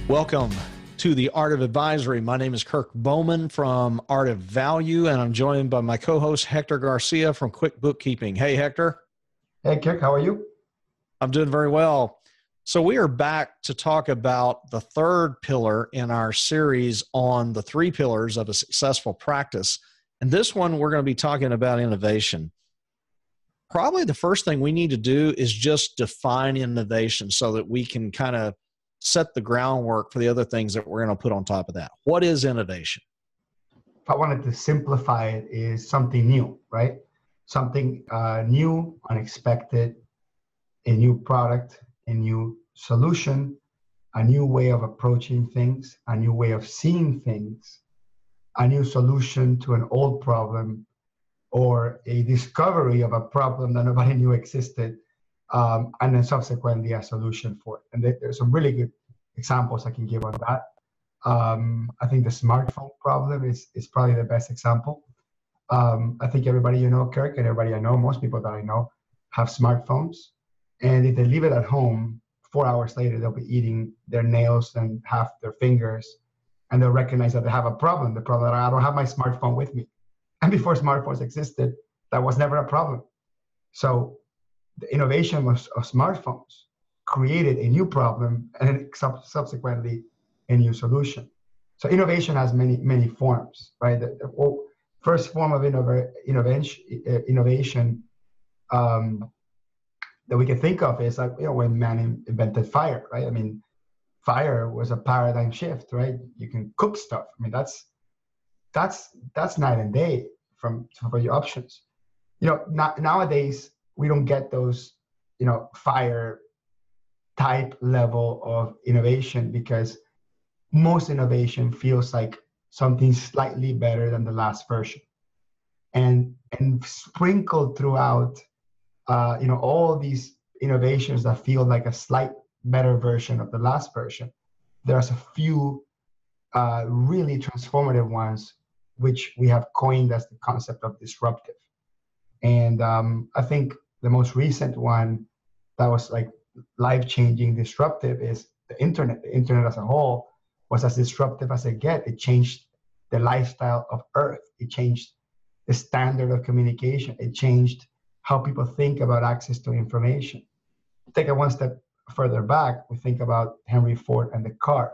Welcome to the Art of Advisory. My name is Kirk Bowman from Art of Value, and I'm joined by my co-host Hector Garcia from Quick Bookkeeping. Hey, Hector. Hey, Kirk, how are you? I'm doing very well. So we are back to talk about the third pillar in our series on the three pillars of a successful practice. And this one, we're going to be talking about innovation. Probably the first thing we need to do is just define innovation so that we can kind of set the groundwork for the other things that we're going to put on top of that. What is innovation? If I wanted to simplify it, is something new, right? Something new, unexpected, a new product, a new solution, a new way of approaching things, a new way of seeing things, a new solution to an old problem, or a discovery of a problem that nobody knew existed, and then subsequently a solution for it. And there's some really good examples I can give on that. I think the smartphone problem is probably the best example. I think everybody you know, Kirk, and everybody I know, most people that I know, have smartphones. And if they leave it at home, 4 hours later, they'll be eating their nails and half their fingers, and they'll recognize that they have a problem. The problem that I don't have my smartphone with me. And before smartphones existed, that was never a problem. So the innovation of smartphones created a new problem and subsequently a new solution. So innovation has many forms, right? The first form of innovation that we can think of is like, when man invented fire, right? I mean, fire was a paradigm shift, right? You can cook stuff. I mean, that's night and day for your options. Nowadays we don't get those, fire type level of innovation because most innovation feels like something slightly better than the last version, and sprinkled throughout, all these innovations that feel like a slight better version of the last version. There's a few really transformative ones, which we have coined as the concept of disruptive. And I think the most recent one that was like life-changing disruptive is the internet. The internet as a whole was as disruptive as it gets. It changed the lifestyle of Earth. It changed the standard of communication. It changed how people think about access to information. Take it one step further back, we think about Henry Ford and the car.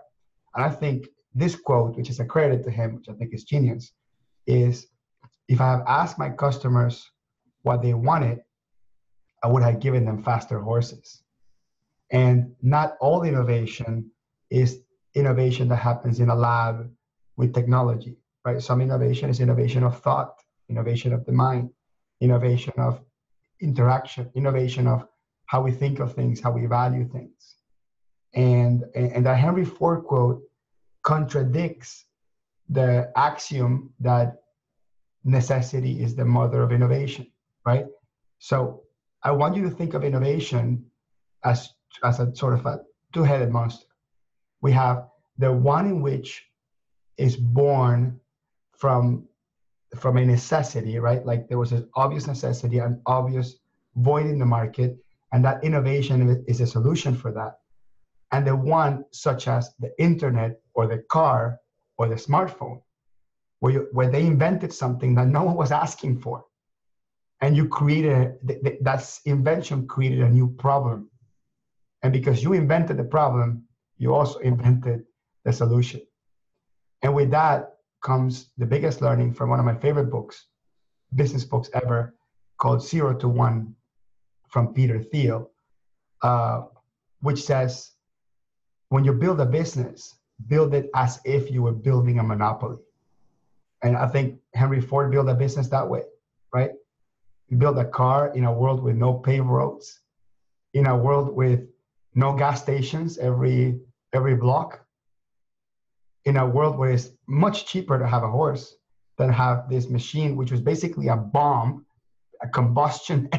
And I think this quote, which is a credit to him, which I think is genius, is, if I have asked my customers what they wanted, I would have given them faster horses. And not all innovation is innovation that happens in a lab with technology, right? Some innovation is innovation of thought, innovation of the mind, innovation of interaction, innovation of how we think of things, how we value things. And that Henry Ford quote contradicts the axiom that necessity is the mother of innovation, right? So I want you to think of innovation as a sort of a two-headed monster. We have the one in which is born from a necessity, right? Like there was an obvious necessity, an obvious void in the market, and that innovation is a solution for that. And the one such as the internet or the car or the smartphone, where they invented something that no one was asking for. And you created, that invention created a new problem. And because you invented the problem, you also invented the solution. And with that comes the biggest learning from one of my favorite books, business books ever, called 0 to 1 from Peter Thiel, which says, when you build a business, build it as if you were building a monopoly. And I think Henry Ford built a business that way, right? He built a car in a world with no paved roads, in a world with no gas stations every block, in a world where it's much cheaper to have a horse than have this machine, which was basically a bomb, a combustion,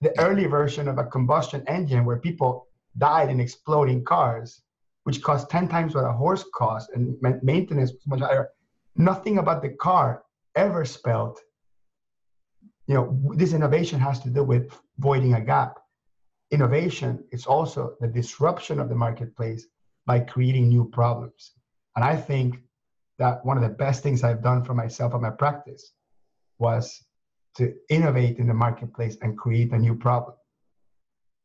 the early version of a combustion engine where people died in exploding cars, which cost 10 times what a horse cost, and maintenance was much higher. Nothing about the car ever spelled, this innovation has to do with voiding a gap. Innovation is also the disruption of the marketplace by creating new problems. And I think that one of the best things I've done for myself and my practice was to innovate in the marketplace and create a new problem.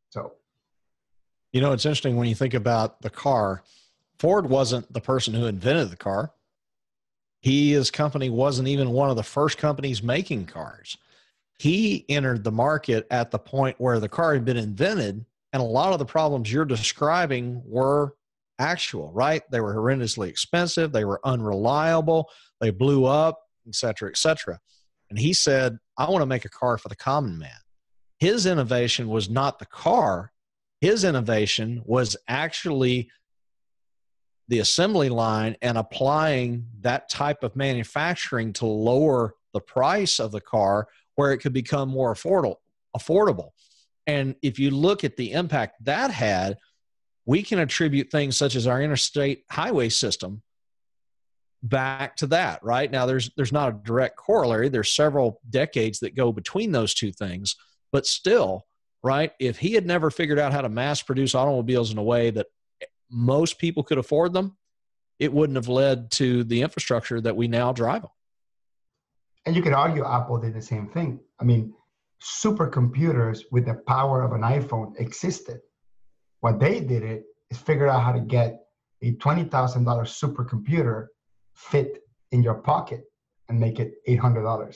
So, You know, it's interesting when you think about the car. Ford wasn't the person who invented the car. His company wasn't even one of the first companies making cars. He entered the market at the point where the car had been invented, and a lot of the problems you're describing were actual, right? They were horrendously expensive. They were unreliable. They blew up, et cetera, et cetera. And he said, I want to make a car for the common man. His innovation was not the car. His innovation was actually the assembly line and applying that type of manufacturing to lower the price of the car where it could become more affordable. And if you look at the impact that had, we can attribute things such as our interstate highway system back to that. Right now, there's not a direct corollary. There's several decades that go between those two things, but still, right? If he had never figured out how to mass produce automobiles in a way that most people could afford them, it wouldn't have led to the infrastructure that we now drive on. And you could argue Apple did the same thing. I mean, supercomputers with the power of an iPhone existed. What they did is figure out how to get a $20,000 supercomputer fit in your pocket and make it $800.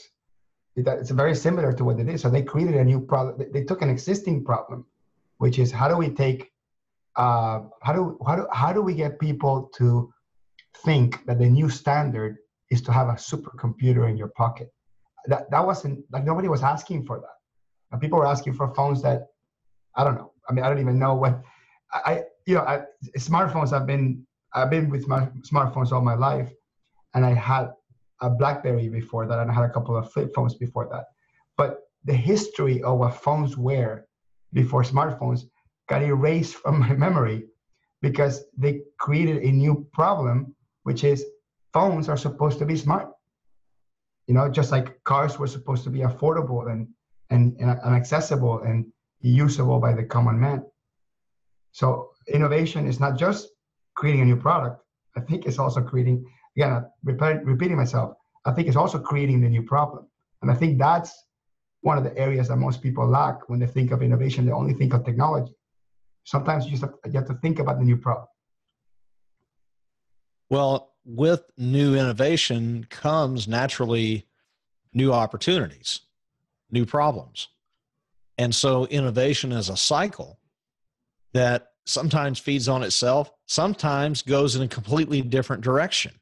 It's very similar to what they did. So they created a new problem. They took an existing problem, which is how do we take how do we get people to think that the new standard is to have a supercomputer in your pocket? That wasn't, like, nobody was asking for that. And people were asking for phones that, I don't know. I mean, I don't even know what smartphones. I've been with my smartphones all my life, and I had a BlackBerry before that, and I had a couple of flip phones before that. But the history of what phones were before smartphones got erased from my memory because they created a new problem, which is phones are supposed to be smart. You know, just like cars were supposed to be affordable and accessible and usable by the common man. So innovation is not just creating a new product. I think it's also creating, again, repeating myself, I think it's also creating the new problem. And I think that's one of the areas that most people lack when they think of innovation. They only think of technology. Sometimes you have to think about the new problem. Well, with new innovation comes naturally new opportunities, new problems. And so innovation is a cycle that sometimes feeds on itself, sometimes goes in a completely different direction.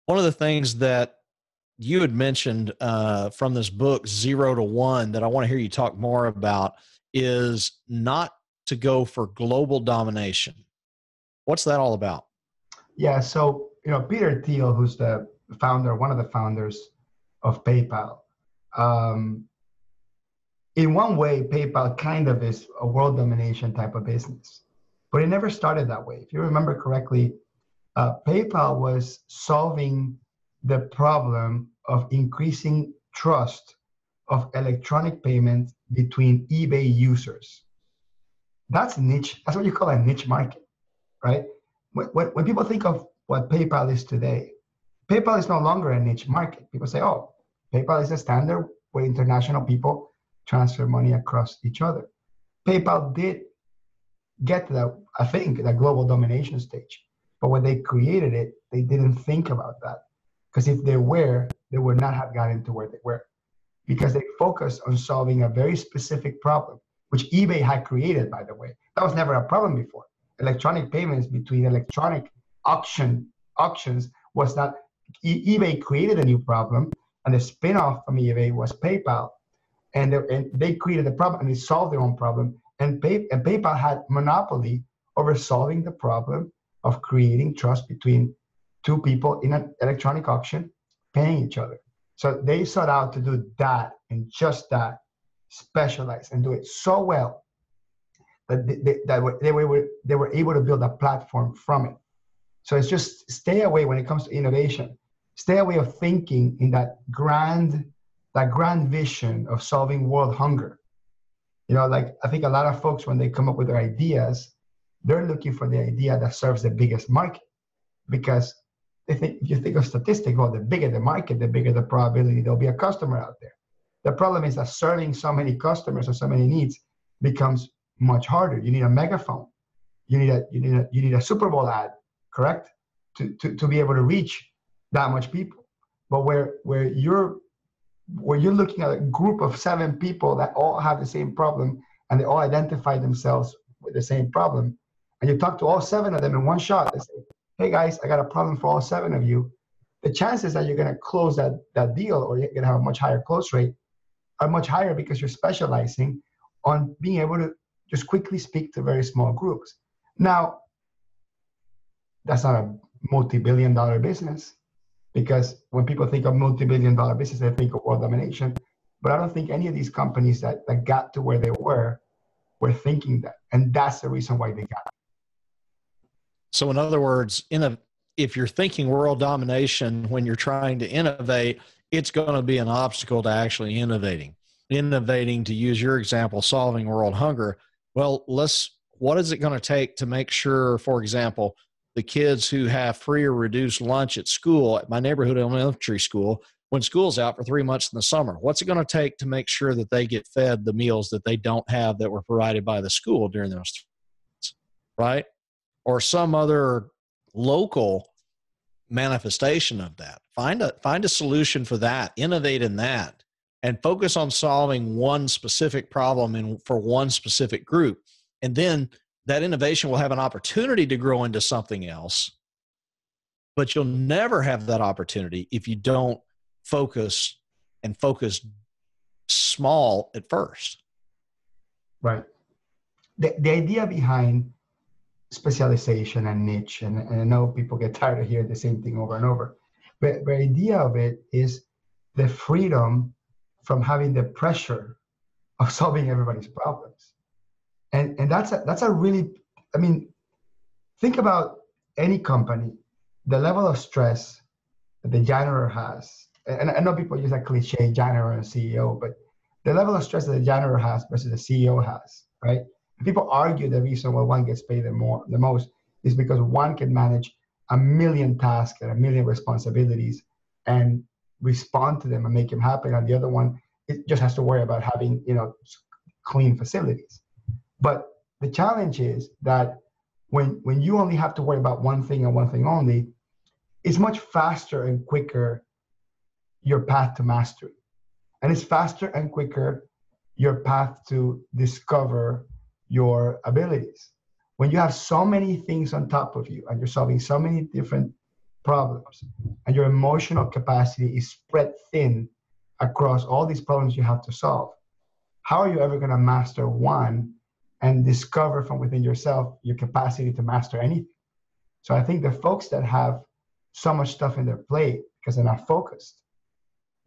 One of the things that you had mentioned from this book, 0 to 1, that I want to hear you talk more about is not to go for global domination. What's that all about? Yeah, so Peter Thiel, who's the founder, one of the founders of PayPal, in one way, PayPal kind of is a world domination type of business, but it never started that way. If you remember correctly, PayPal was solving the problem of increasing trust of electronic payments between eBay users. That's niche. That's what you call a niche market, right? When people think of what PayPal is today, PayPal is no longer a niche market. People say, oh, PayPal is a standard where international people transfer money across each other. PayPal did get to that, I think, that global domination stage. But when they created it, they didn't think about that. Because if they would not have gotten to where they were. Because they focused on solving a very specific problem, which eBay had created, by the way. That was never a problem before. Electronic payments between electronic auctions was not, eBay created a new problem, and the spin-off from eBay was PayPal. And they created the problem, and they solved their own problem. And PayPal had monopoly over solving the problem of creating trust between two people in an electronic auction paying each other. So they sought out to do that and just that, specialize and do it so well that they were able to build a platform from it. So it's just stay away when it comes to innovation. Stay away of thinking in that grand vision of solving world hunger. Like I think a lot of folks, when they come up with their ideas, they're looking for the idea that serves the biggest market, because they think, you think of statistics, well, the bigger the market, the bigger the probability there'll be a customer out there. The problem is that serving so many customers or so many needs becomes much harder. You need a megaphone. You need a Super Bowl ad, correct? To be able to reach that much people. But where you're looking at a group of 7 people that all have the same problem and they all identify themselves with the same problem, and you talk to all 7 of them in one shot and say, hey guys, I got a problem for all 7 of you, the chances that you're going to close that deal, or you're going to have a much higher close rate, are much higher, because you're specializing on being able to just quickly speak to very small groups. Now, that's not a multi-billion-dollar business, because when people think of multi-billion-dollar business, they think of world domination. But I don't think any of these companies that got to where they were thinking that. And that's the reason why they got it. So in other words, if you're thinking world domination when you're trying to innovate, it's going to be an obstacle to actually innovating, to use your example, solving world hunger. Well, what is it going to take to make sure, for example, the kids who have free or reduced lunch at school, at my neighborhood elementary school, when school's out for 3 months in the summer, what's it going to take to make sure that they get fed the meals that they don't have that were provided by the school during those 3 months, right? Or some other local manifestation of that. Find a solution for that, innovate in that, and focus on solving one specific problem for one specific group. And then that innovation will have an opportunity to grow into something else, but you'll never have that opportunity if you don't focus small at first. Right. The idea behind specialization and niche, and I know people get tired of hearing the same thing over and over, but the idea of it is the freedom from having the pressure of solving everybody's problems. And that's a really, I mean, think about any company, the level of stress that the janitor has. And I know people use that cliche, janitor and CEO, but the level of stress that the janitor has versus the CEO has, right? And people argue the reason why one gets paid the most is because one can manage 1 million tasks and 1 million responsibilities and respond to them and make them happen. And the other one, it just has to worry about having, clean facilities. But the challenge is that when you only have to worry about one thing and one thing only, it's much faster and quicker your path to mastery. And it's faster and quicker your path to discover your abilities. When you have so many things on top of you and you're solving so many different problems and your emotional capacity is spread thin across all these problems you have to solve, how are you ever going to master one and discover from within yourself your capacity to master anything? So I think the folks that have so much stuff in their plate because they're not focused,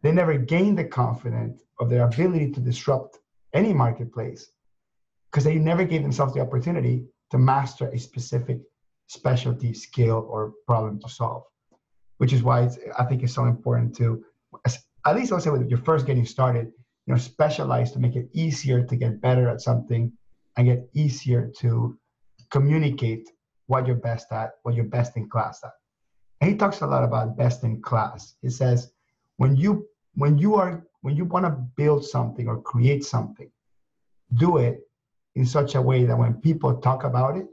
they never gain the confidence of their ability to disrupt any marketplace because they never gave themselves the opportunity to master a specific specialty, skill, or problem to solve, which is why I think it's so important to, at least I'll say when you're first getting started, specialize to make it easier to get better at something and get easier to communicate what you're best at, what you're best in class at. And he talks a lot about best in class. He says, when you want to build something or create something, do it in such a way that when people talk about it,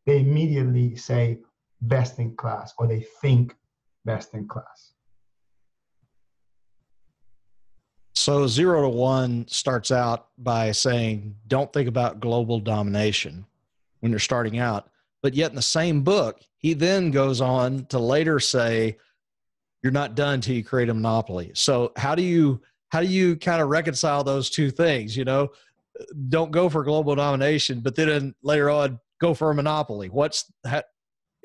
they immediately say best in class, or they think best in class. So 0 to 1 starts out by saying, don't think about global domination when you're starting out. But yet in the same book, he then goes on to later say, you're not done until you create a monopoly. So how do you kind of reconcile those two things? Don't go for global domination, but then later on, go for a monopoly.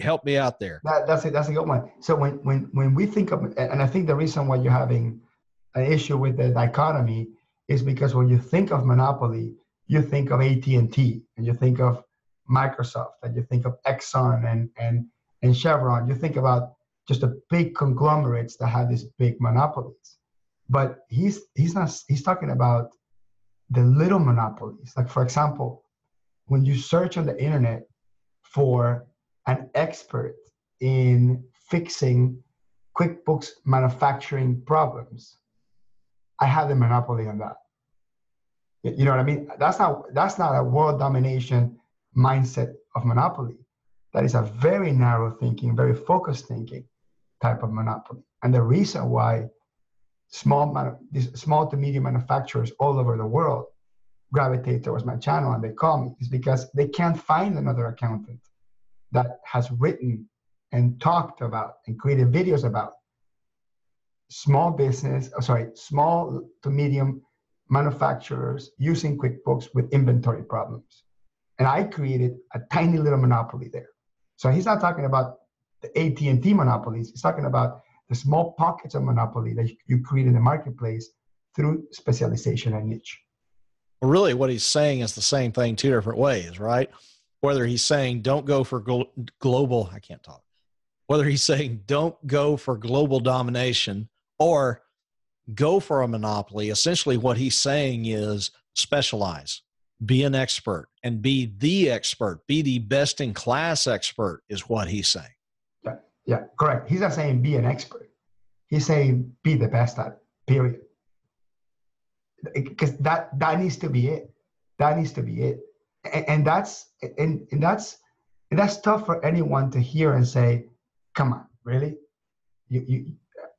Help me out there. That's it. That's a good one. So when we think of, and I think the reason why you're having an issue with the dichotomy is because when you think of monopoly, you think of AT&T and you think of Microsoft and you think of Exxon and Chevron. You think about just the big conglomerates that have these big monopolies. But he's talking about the little monopolies. Like, for example, when you search on the internet for an expert in fixing QuickBooks manufacturing problems, I have the monopoly on that. You know what I mean? That's not a world domination mindset of monopoly. That is a very narrow thinking, very focused thinking type of monopoly. And the reason why these small to medium manufacturers all over the world gravitate towards my channel and they call me is because they can't find another accountant that has written and talked about and created videos about small to medium manufacturers using QuickBooks with inventory problems. And I created a tiny little monopoly there. So he's not talking about the AT&T monopolies. He's talking about the small pockets of monopoly that you create in the marketplace through specialization and niche. Well, really what he's saying is the same thing two different ways, right? Whether he's saying don't go for global, I can't talk. Whether he's saying don't go for global domination or go for a monopoly, essentially what he's saying is specialize, be an expert, and be the expert, be the best in class expert is what he's saying. Yeah, correct. He's not saying be an expert. He's saying be the best at it, period. Because that needs to be it. That needs to be it. And that's tough for anyone to hear and say, come on, really?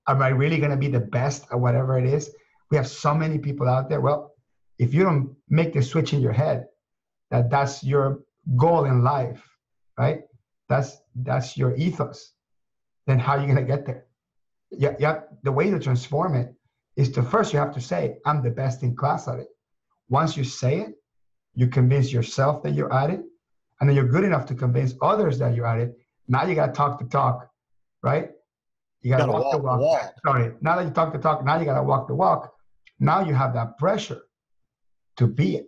Am I really going to be the best at whatever it is? We have so many people out there. Well, if you don't make the switch in your head that that's your goal in life, right? That's your ethos. Then how are you going to get there? Yeah. The way to transform it is to first you have to say, I'm the best in class at it. Once you say it, you convince yourself that you're at it, and then you're good enough to convince others that you're at it. Now you got to talk the talk, right? You got to walk the walk. Sorry. Now that you talk the talk, now you got to walk the walk. Now you have that pressure to be it.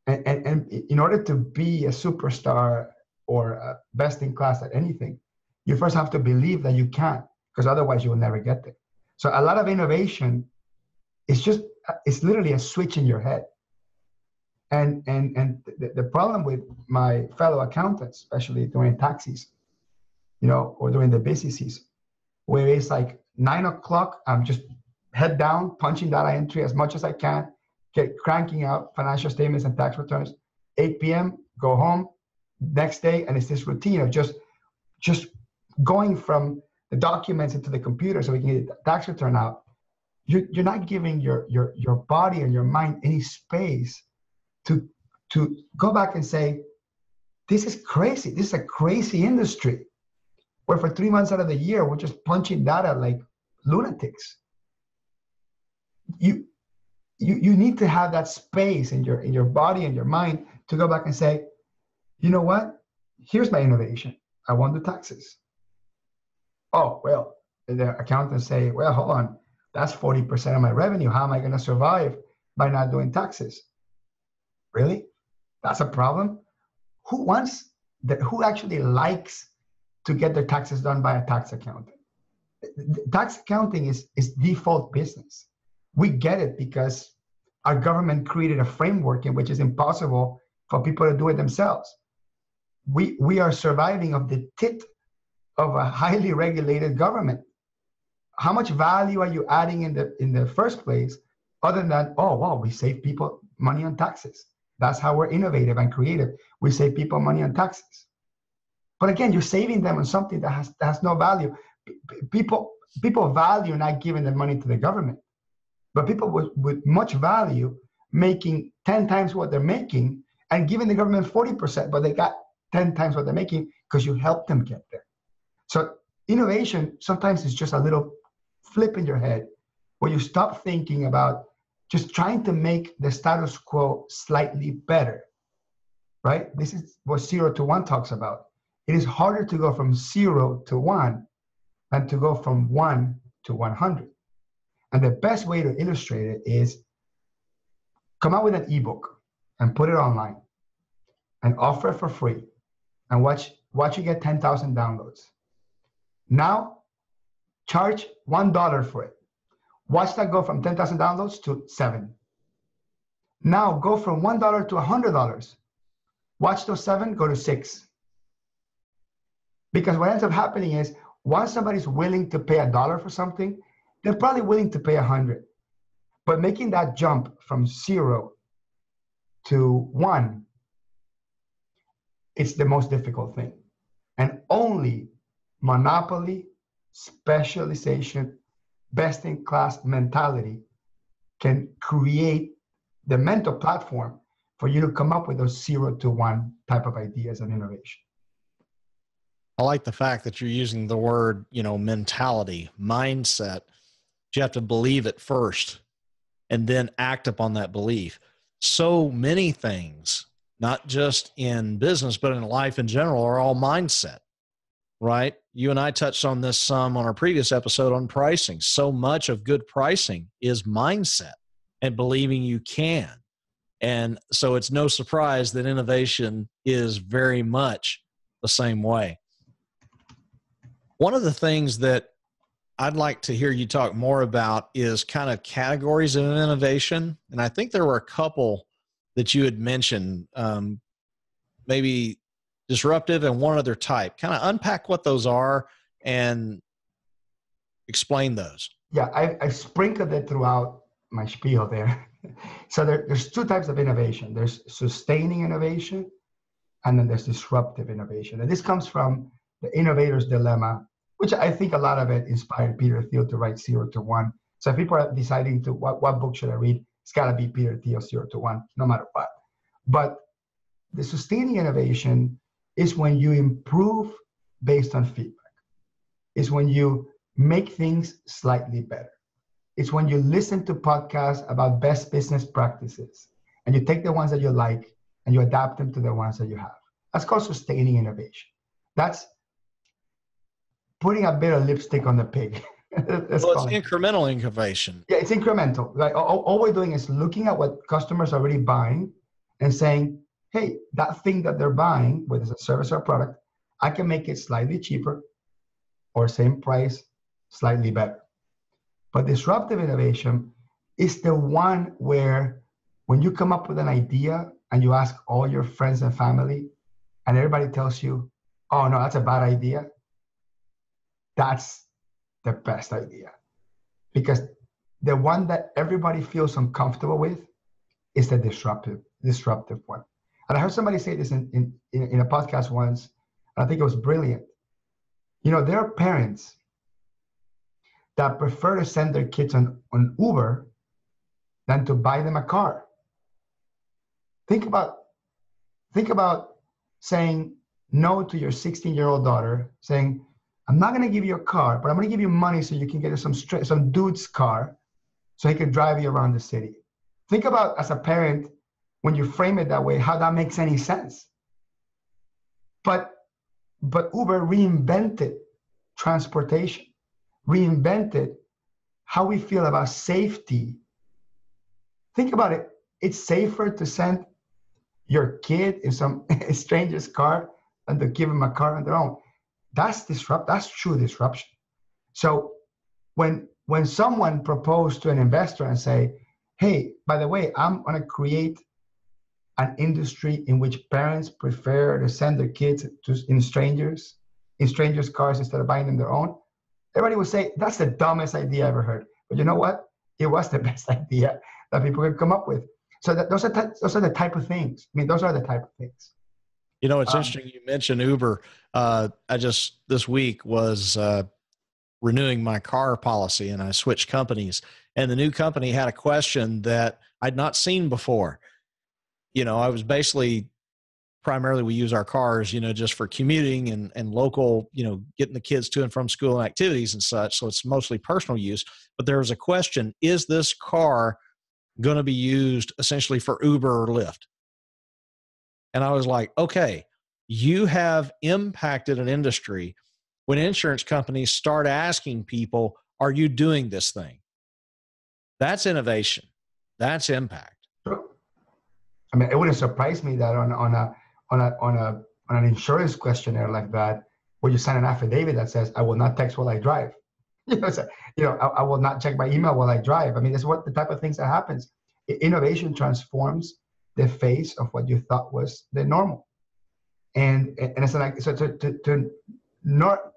And in order to be a superstar or a best in class at anything, you first have to believe that you can, because otherwise you will never get there. So a lot of innovation is it's literally a switch in your head. And the problem with my fellow accountants, especially during tax season, or during the busy season, where it's like 9 o'clock, I'm just head down, punching data entry as much as I can, cranking out financial statements and tax returns. 8 p.m., go home, next day, and it's this routine of just going from the documents into the computer so we can get the tax return out. You're not giving your body and your mind any space to go back and say, this is crazy. This is a crazy industry where for 3 months out of the year, we're just punching data like lunatics. You need to have that space in your body and your mind to go back and say, you know what? Here's my innovation. I want the taxes. Oh, well, the accountants say, well, hold on. That's 40% of my revenue. How am I going to survive by not doing taxes? Really? That's a problem? Who actually likes to get their taxes done by a tax accountant? Tax accounting is default business. We get it because our government created a framework in which it's impossible for people to do it themselves. We are surviving of the tit of a highly regulated government. How much value are you adding in the first place other than, oh, wow, we save people money on taxes. That's how we're innovative and creative. We save people money on taxes. But again, you're saving them on something that has no value. People value not giving the money to the government, but people with much value making 10 times what they're making and giving the government 40%, but they got 10 times what they're making because you helped them get there. So innovation sometimes is just a little flip in your head where you stop thinking about just trying to make the status quo slightly better, right? This is what 0 to 1 talks about. It is harder to go from 0 to 1 than to go from 1 to 100. And the best way to illustrate it is come out with an ebook and put it online and offer it for free and watch you get 10,000 downloads. Now, charge $1 for it. Watch that go from 10,000 downloads to 7. Now go from $1 to $100. Watch those 7 go to 6. Because what ends up happening is once somebody's willing to pay $1 for something, they're probably willing to pay 100. But making that jump from 0 to 1, it's the most difficult thing. And only monopoly, specialization, best-in-class mentality can create the mental platform for you to come up with those 0 to 1 type of ideas and innovation. I like the fact that you're using the word, mentality, mindset. You have to believe it first and then act upon that belief. So many things, not just in business, but in life in general, are all mindset, right? You and I touched on this some on our previous episode on pricing. So much of good pricing is mindset and believing you can. And so it's no surprise that innovation is very much the same way. One of the things that I'd like to hear you talk more about is kind of categories of innovation. And I think there were a couple that you had mentioned, maybe disruptive and one other type. Kind of unpack what those are and explain those. Yeah, I sprinkled it throughout my spiel there. So there's two types of innovation. There's sustaining innovation, and then there's disruptive innovation. And this comes from the innovator's dilemma, which I think a lot of it inspired Peter Thiel to write 0 to 1. So if people are deciding to what book should I read, it's got to be Peter Thiel's 0 to 1, no matter what. But the sustaining innovation is when you improve based on feedback. It's when you make things slightly better. It's when you listen to podcasts about best business practices and you take the ones that you like and you adapt them to the ones that you have. That's called sustaining innovation. That's putting a bit of lipstick on the pig. Well, it's incremental innovation. Yeah, it's incremental. Like all we're doing is looking at what customers are already buying and saying, hey, that thing that they're buying, whether it's a service or a product, I can make it slightly cheaper or same price, slightly better. But disruptive innovation is the one where when you come up with an idea and you ask all your friends and family and everybody tells you, oh no, that's a bad idea. That's the best idea. Because the one that everybody feels uncomfortable with is the disruptive one. And I heard somebody say this in a podcast once, and I think it was brilliant. There are parents that prefer to send their kids on Uber than to buy them a car. Think about saying no to your 16-year-old daughter, saying, I'm not going to give you a car, but I'm going to give you money so you can get some dude's car so he can drive you around the city. Think about, as a parent, when you frame it that way, how that makes any sense. But Uber reinvented transportation, reinvented how we feel about safety. Think about it. It's safer to send your kid in some stranger's car than to give them a car on their own. That's true disruption. So when someone proposed to an investor and say, hey, by the way, I'm going to create an industry in which parents prefer to send their kids in strangers' cars instead of buying them their own, everybody would say, that's the dumbest idea I ever heard. But you know what? It was the best idea that people could come up with. So those are the type of things. I mean, those are the type of things. It's interesting you mentioned Uber. I just this week was renewing my car policy and I switched companies, and the new company had a question that I'd not seen before. I was basically primarily we use our cars, just for commuting and local, getting the kids to and from school and activities and such. So it's mostly personal use. But there was a question, is this car going to be used essentially for Uber or Lyft? And I was like, okay, you have impacted an industry when insurance companies start asking people, are you doing this thing? That's innovation. That's impact. Sure. I mean, it wouldn't surprise me that on an insurance questionnaire like that, where you sign an affidavit that says, I will not text while I drive. I will not check my email while I drive. I mean, that's what the type of things that happens. Innovation transforms the face of what you thought was the normal. And it's like, so to Nor,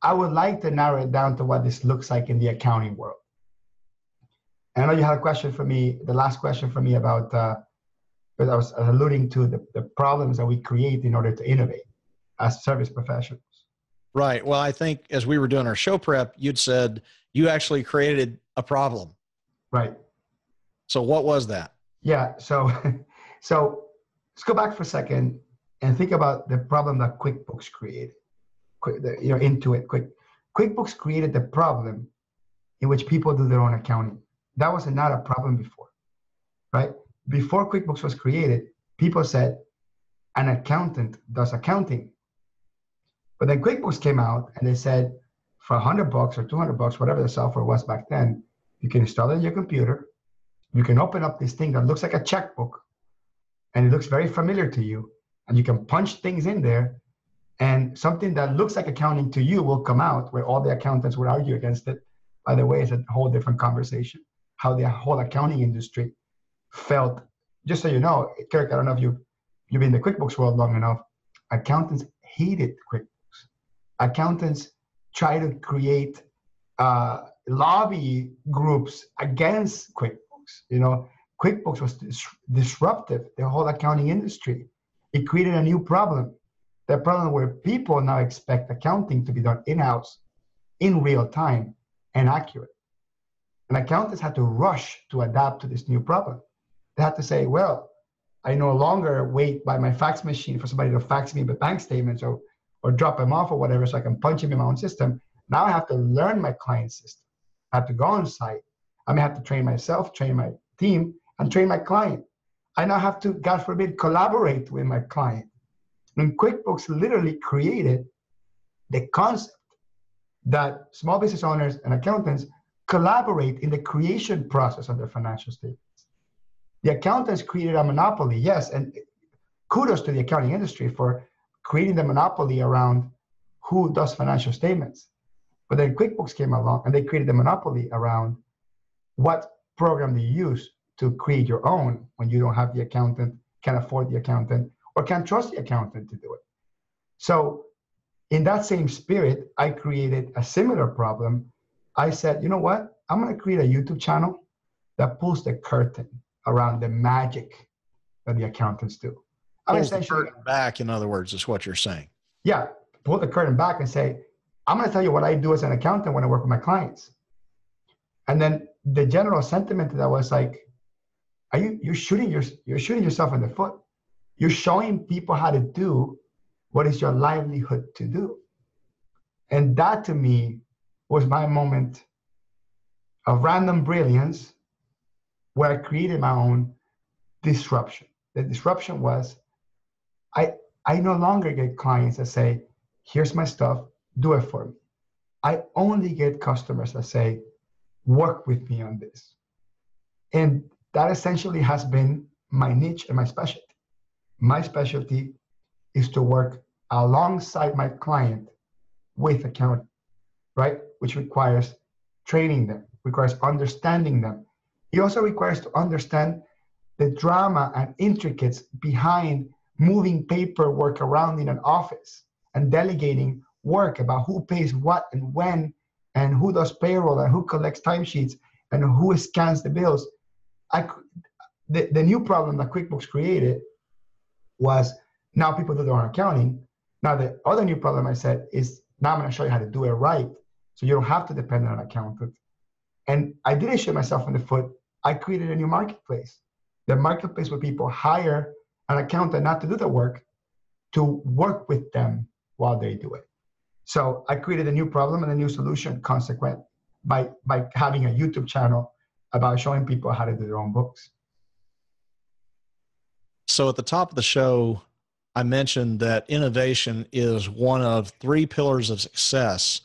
I would like to narrow it down to what this looks like in the accounting world. And I know you had a question for me, the last question for me about, but I was alluding to the problems that we create in order to innovate as service professionals. Right. Well, I think as we were doing our show prep, you'd said you actually created a problem. Right. So what was that? Yeah. So let's go back for a second and think about the problem that QuickBooks created. Intuit. QuickBooks created the problem in which people do their own accounting. That was not a problem before, right? Before QuickBooks was created, people said an accountant does accounting. But then QuickBooks came out and they said for $100 or $200, whatever the software was back then, you can install it on your computer. You can open up this thing that looks like a checkbook and it looks very familiar to you. And you can punch things in there and something that looks like accounting to you will come out, where all the accountants would argue against it. By the way, it's a whole different conversation, how the whole accounting industry felt. Just so you know, Kirk, I don't know if you've been in the QuickBooks world long enough, accountants hated QuickBooks. Accountants try to create lobby groups against QuickBooks. QuickBooks was disruptive, the whole accounting industry. It created a new problem. The problem where people now expect accounting to be done in-house, in real time, and accurate. And accountants had to rush to adapt to this new problem. They had to say, well, I no longer wait by my fax machine for somebody to fax me the bank statements or drop them off or whatever so I can punch them in my own system. Now I have to learn my client system. I have to go on site. I may have to train myself, train my team, and train my client. I now have to, God forbid, collaborate with my client. And QuickBooks literally created the concept that small business owners and accountants collaborate in the creation process of their financial statements. The accountants created a monopoly, yes, and kudos to the accounting industry for creating the monopoly around who does financial statements. But then QuickBooks came along and they created the monopoly around what program do you use to create your own when you don't have the accountant, can't afford the accountant, or can't trust the accountant to do it. So in that same spirit, I created a similar problem. I said, you know what? I'm going to create a YouTube channel that pulls the curtain around the magic that the accountants do. Pulls the curtain back, in other words, is what you're saying. Yeah, pull the curtain back and say, I'm going to tell you what I do as an accountant when I work with my clients. And then the general sentiment to that was like, you're shooting yourself in the foot. You're showing people how to do what is your livelihood to do. And that to me was my moment of random brilliance where I created my own disruption. The disruption was I no longer get clients that say, here's my stuff, do it for me. I only get customers that say, work with me on this. And that essentially has been my niche and my specialty. My specialty is to work alongside my client with accounting, right? Which requires training them, requires understanding them. It also requires to understand the drama and intricacies behind moving paperwork around in an office and delegating work about who pays what and when and who does payroll and who collects timesheets and who scans the bills. The new problem that QuickBooks created was now people do their own accounting. Now the other new problem I said is now I'm going to show you how to do it right so you don't have to depend on an accountant. And I didn't shoot myself in the foot. I created a new marketplace. The marketplace where people hire an accountant not to do the work, to work with them while they do it. So I created a new problem and a new solution consequent by having a YouTube channel about showing people how to do their own books. So at the top of the show, I mentioned that innovation is one of 3 pillars of success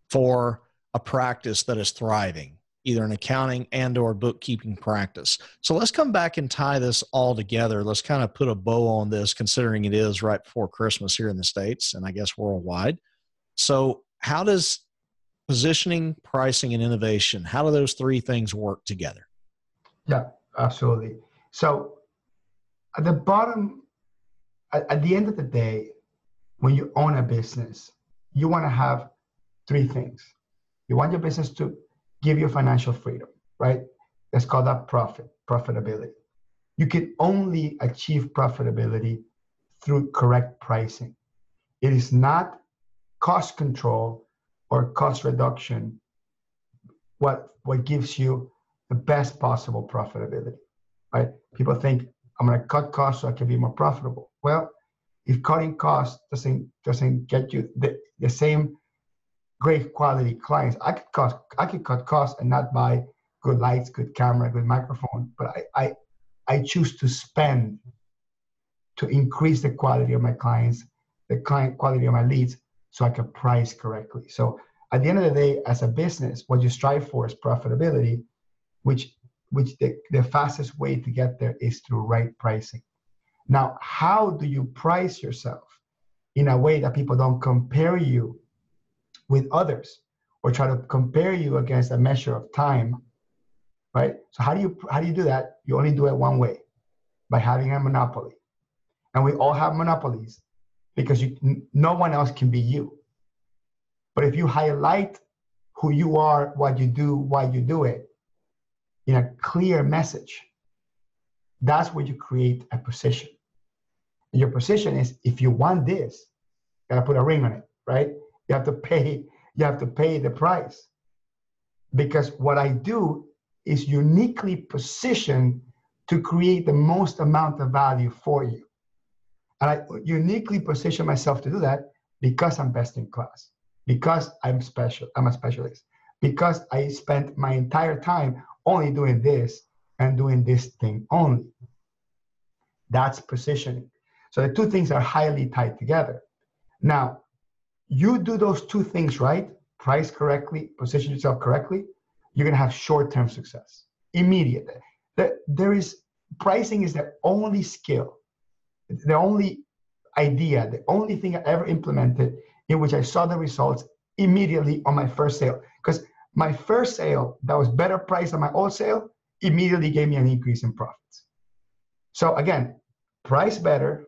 for a practice that is thriving, either an accounting and or bookkeeping practice. So let's come back and tie this all together. Let's kind of put a bow on this, considering it is right before Christmas here in the States and I guess worldwide. So how does positioning, pricing, and innovation, how do those 3 things work together? Yeah, absolutely. So at the bottom, at the end of the day, when you own a business, you want to have three things. You want your business to give you financial freedom, right? Let's call that profitability. You can only achieve profitability through correct pricing. It is not cost control or cost reduction what gives you the best possible profitability, right? People think I'm going to cut costs so I can be more profitable. Well, if cutting costs doesn't get you the same great quality clients, I could cut costs and not buy good lights, good camera, good microphone, but I choose to spend to increase the quality of my clients, the client quality of my leads, so I can price correctly. So at the end of the day, as a business, what you strive for is profitability, which the fastest way to get there is through right pricing. Now, how do you price yourself in a way that people don't compare you with others or try to compare you against a measure of time, right? So how do you do that? You only do it one way, by having a monopoly. And we all have monopolies because no one else can be you. But if you highlight who you are, what you do, why you do it, in a clear message, that's where you create a position. And your position is, if you want this, you gotta put a ring on it, right? You have to pay the price. Because what I do is uniquely positioned to create the most amount of value for you. And I uniquely position myself to do that because I'm best in class, because I'm a specialist, because I spent my entire time only doing this and doing this thing only. That's positioning. So the two things are highly tied together. Now, you do those two things right, price correctly, position yourself correctly, you're gonna have short-term success, immediate. Pricing is the only skill, the only idea, the only thing I ever implemented in which I saw the results immediately on my first sale. Because my first sale that was better priced than my old sale immediately gave me an increase in profits. So again, price better.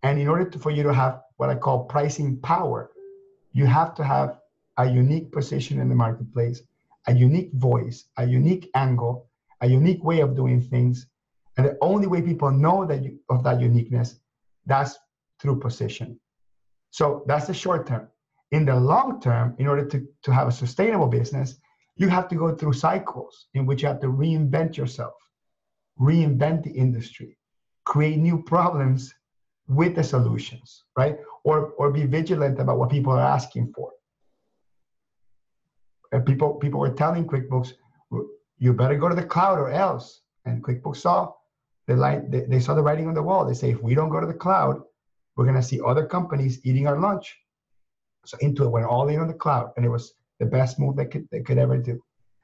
And in order for you to have what I call pricing power, you have to have a unique position in the marketplace, a unique voice, a unique angle, a unique way of doing things. And the only way people know of that uniqueness, that's through position. So that's the short term. In the long term, in order to have a sustainable business, you have to go through cycles in which you have to reinvent yourself, reinvent the industry, create new problems with the solutions, right? Or be vigilant about what people are asking for. People were telling QuickBooks, you better go to the cloud or else. And QuickBooks saw they saw the writing on the wall. They say, if we don't go to the cloud, we're gonna see other companies eating our lunch. So Intuit went all in on the cloud, and it was the best move they could ever do.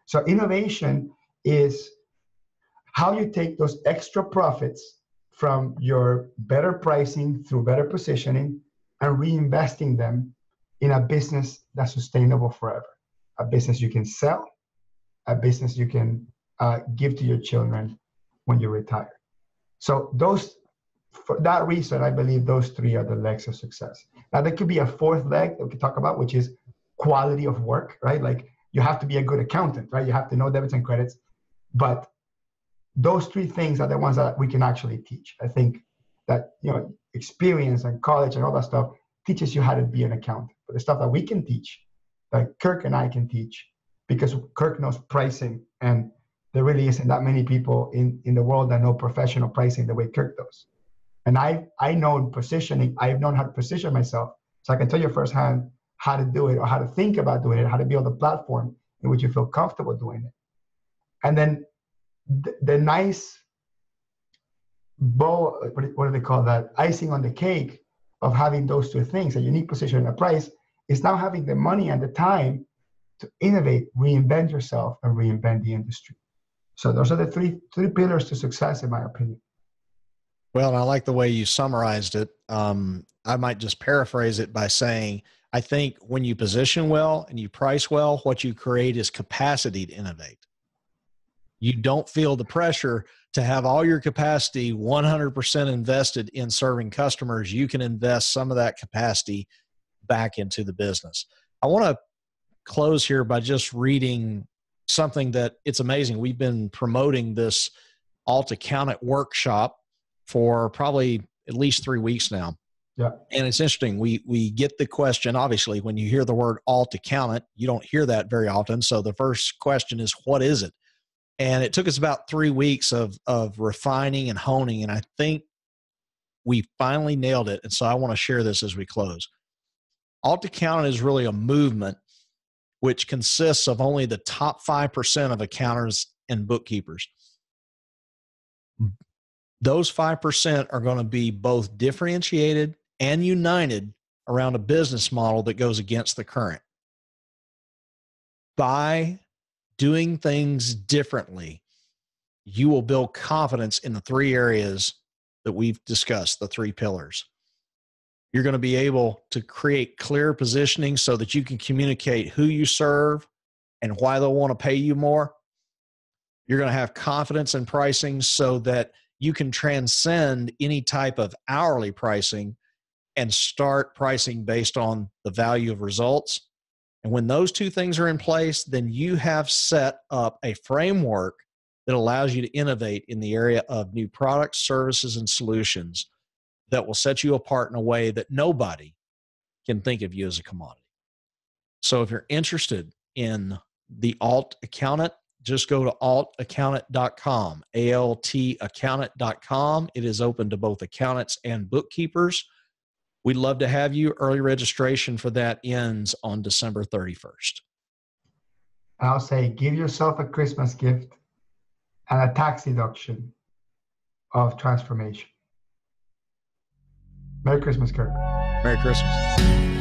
So innovation is how you take those extra profits from your better pricing through better positioning and reinvesting them in a business that's sustainable forever. A business you can sell, a business you can give to your children when you retire. So for that reason, I believe those three are the legs of success. Now, there could be a fourth leg that we could talk about, which is quality of work, right? Like, you have to be a good accountant, right? You have to know debits and credits. But those three things are the ones that we can actually teach. I think that, experience and college and all that stuff teaches you how to be an accountant. But the stuff that we can teach, like Kirk and I can teach, because Kirk knows pricing, and there really isn't that many people in the world that know professional pricing the way Kirk does. And I know positioning. I've known how to position myself, so I can tell you firsthand how to do it, or how to think about doing it, how to build a platform in which you feel comfortable doing it. And then the nice bow, what do they call that? Icing on the cake of having those two things, a unique position and a price, is now having the money and the time to innovate, reinvent yourself, and reinvent the industry. So those are the three pillars to success, in my opinion. Well, and I like the way you summarized it. I might just paraphrase it by saying, I think when you position well and you price well, what you create is capacity to innovate. You don't feel the pressure to have all your capacity 100% invested in serving customers. You can invest some of that capacity back into the business. I want to close here by just reading something that it's amazing. We've been promoting this Alt Accountant workshop for probably at least 3 weeks now. Yeah. And it's interesting. We get the question, obviously, when you hear the word Alt Accountant, you don't hear that very often. So the first question is, what is it? And it took us about 3 weeks of refining and honing. And I think we finally nailed it. And so I want to share this as we close. Alt Accountant is really a movement which consists of only the top 5% of accountants and bookkeepers. Those 5% are going to be both differentiated and united around a business model that goes against the current. By doing things differently, you will build confidence in the 3 areas that we've discussed, the 3 pillars. You're going to be able to create clear positioning so that you can communicate who you serve and why they'll want to pay you more. You're going to have confidence in pricing so that you can transcend any type of hourly pricing and start pricing based on the value of results. And when those 2 things are in place, then you have set up a framework that allows you to innovate in the area of new products, services, and solutions that will set you apart in a way that nobody can think of you as a commodity. So if you're interested in the Alt Accountant, just go to altaccountant.com, altaccountant.com. It is open to both accountants and bookkeepers. We'd love to have you. Early registration for that ends on December 31st. I'll say, give yourself a Christmas gift and a tax deduction of transformation. Merry Christmas, Kirk. Merry Christmas.